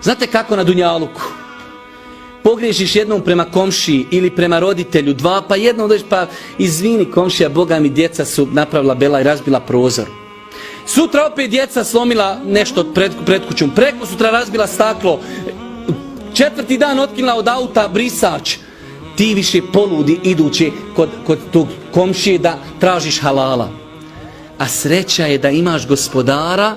Znate kako na dunjaluku? Pogriješiš jednom prema komšiji ili prema roditelju, dva, pa jednom dođeš pa izvini komšija, Boga mi djeca su napravila bela i razbila prozor. Sutra opet djeca slomila nešto pred kućom, preko sutra razbila staklo, četvrti dan otkinula od auta brisač. Ti više poludi idući kod tog komšije da tražiš halala. A sreća je da imaš gospodara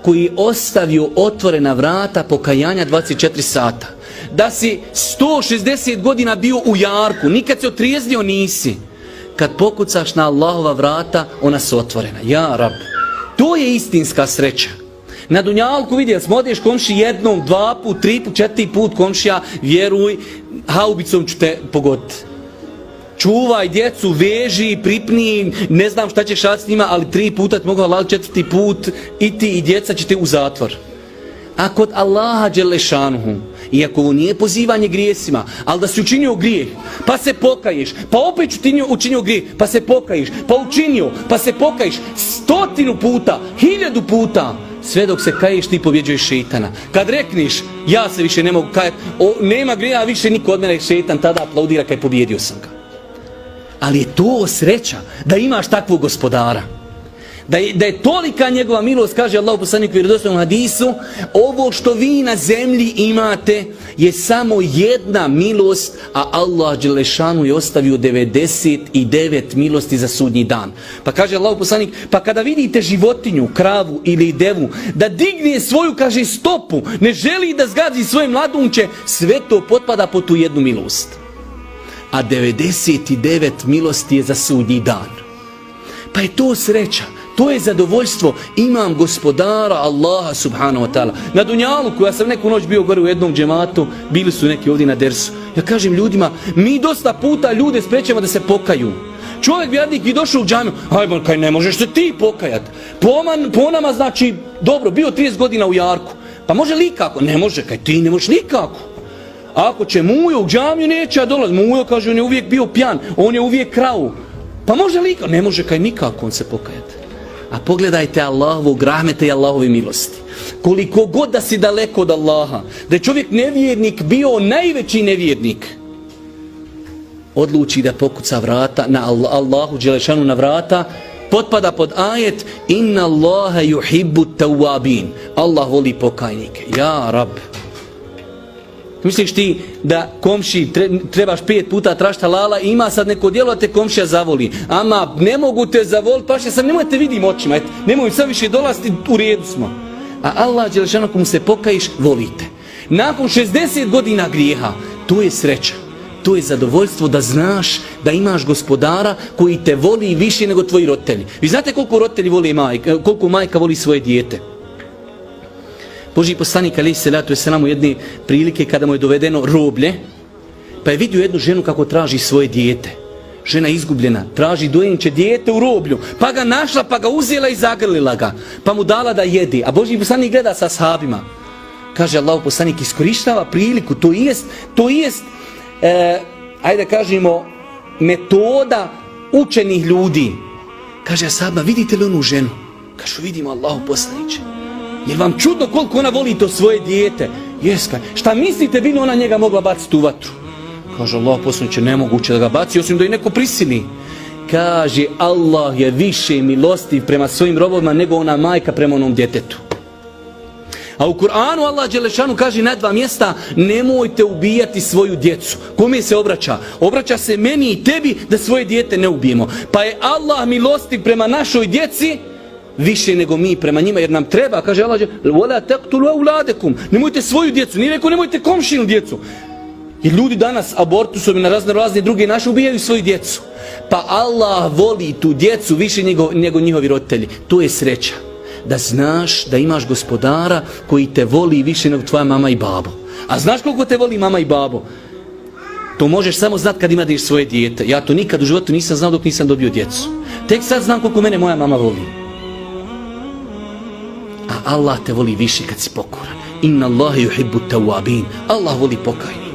koji je ostavio otvorena vrata pokajanja 24 sata. Da si 160 godina bio u jarku, nikad se otrijeznio nisi. Kad pokucaš na Allahova vrata, ona su otvorena. Ja Rab. To je istinska sreća. Na dunjalku vidjeli smo, odeš komši jednom, dva put, tri put, četiri put komšija, vjeruj, haubicom ću te pogoditi. Čuvaj djecu, veži, pripni, ne znam šta ćeš raditi s njima, ali 3 puta ti mogu halal, četvrti put i ti i djeca ćete u zatvor. A kod Allaha dželešanuhu, iako ovo nije pozivanje grijesima, ali da si učinio grijeh, pa se pokaješ, pa opet učinio grijeh, pa se pokaješ, pa učinio, pa se pokaješ 100 puta, 1000 puta, sve dok se kaješ ti pobjeđuješ šejtana. Kad rekniš, ja se više ne mogu kajati, nema grijeha, više niko od mene, šejtan tada aplaudira kaj pobjedio sam ga. Ali je to sreća da imaš takvog gospodara. Da je tolika njegova milost, kaže Allah u poslaniku vjerodostojnom hadisu, ovo što vi na zemlji imate je samo jedna milost, a Allah dželešanu je ostavio 99 milosti za sudnji dan. Pa kaže Allah u poslanik, pa kada vidite životinju, kravu ili devu, da digne svoju, kaže, stopu, ne želi da zgazi svoje mladunče, sve to potpada po tu jednu milost. A 99 milosti je za sudnji dan. Pa je to sreća. To je zadovoljstvo, imam gospodara Allaha subhanahu wa ta'ala. Na dunjaluku, ja sam neku noć bio gore u jednom džematu, bili su neki ovdje na dersu. Ja kažem ljudima, mi dosta puta ljude sprečemo da se pokaju. Čovjek vjernik je došao u džamiju, ajmo, kaj ne možeš se ti pokajat. Po nama znači, dobro, bio 30 godina u jarku. Pa može li kako? Ne može, kaj ti ne možeš nikako. Ako će Mujo u džamiju, neće dolaz. Mujo, kaže, on je uvijek bio pjan, on je uvijek krao. Pa može li kako? Ne može, kaj nikako on se pokajati. A pogledajte Allahovog rahmeta i Allahove milosti. Koliko god da si daleko od Allaha, da je čovjek nevjernik bio najveći nevjernik, odluči da pokuca vrata na Allahu dželešanu na vrata, potpada pod ajet inna Allaha yuhibbu tawwabin. Allah voli pokajnike. Ja Rab. Misliš ti da komši trebaš 5 puta tražiti halala i ima sad neko djelo da te komšija zavoli. Ama ne mogu te zavoliti, paše sam, nemojte vidim očima, nemoj sad više dolaziti, u redu smo. A Allah dželešanu, ako mu se pokajiš, volite. Nakon 60 godina grijeha, to je sreća. To je zadovoljstvo da znaš da imaš gospodara koji te voli više nego tvoji roditelji. Vi znate koliko roditelji voli majka, koliko majka voli svoje dijete? Božji poslanik alejhi selatu vesselam u jedne prilike kada mu je dovedeno roblje, pa je vidio jednu ženu kako traži svoje dijete. Žena izgubljena, traži dojenče dijete u roblju, pa ga našla, pa ga uzela i zagrlila ga, pa mu dala da jede. A Božji poslanik gleda sa ashabima. Kaže Allahov poslanik, iskorištava priliku, to jest ajde kažemo, metoda učenih ljudi. Kaže ashabima, vidite li onu ženu? Kažu, vidimo Allahov poslaniče. Jer vam čudno koliko ona voli to svoje dijete? Jeska. Šta mislite bi li ona njega mogla baciti u vatru? Kaže Allah poslaniče, nemoguće da ga baci, osim da je neko prisili. Kaže, Allah je više milostiv prema svojim robovima nego ona majka prema onom djetetu. A u Kur'anu Allah dželešanu kaže na 2 mjesta, nemojte ubijati svoju djecu. Kome se obraća? Obraća se meni i tebi da svoje dijete ne ubijemo. Pa je Allah milostiv prema našoj djeci više nego mi prema njima, jer nam treba, kaže Allah, وَلَا تَقْتُلُوا أَوْلَادَكُمْ, nemojte svoju djecu, nije rekao nemojte komšinu djecu. I ljudi danas abortusom i na razne druge naše ubijaju svoju djecu. Pa Allah voli tu djecu više nego njihovi roditelji. To je sreća. Da znaš da imaš gospodara koji te voli više nego tvoja mama i babo. A znaš koliko te voli mama i babo? To možeš samo znati kad imaš svoje dijete. Ja to nikad u životu nisam znao dok nisam dobio djecu. Tek sad znam koliko mene moja mama voli. A Allah te voli više kad si pokoran. Inna Allaha yuhibbu tawwabin. Allah voli pokajnike.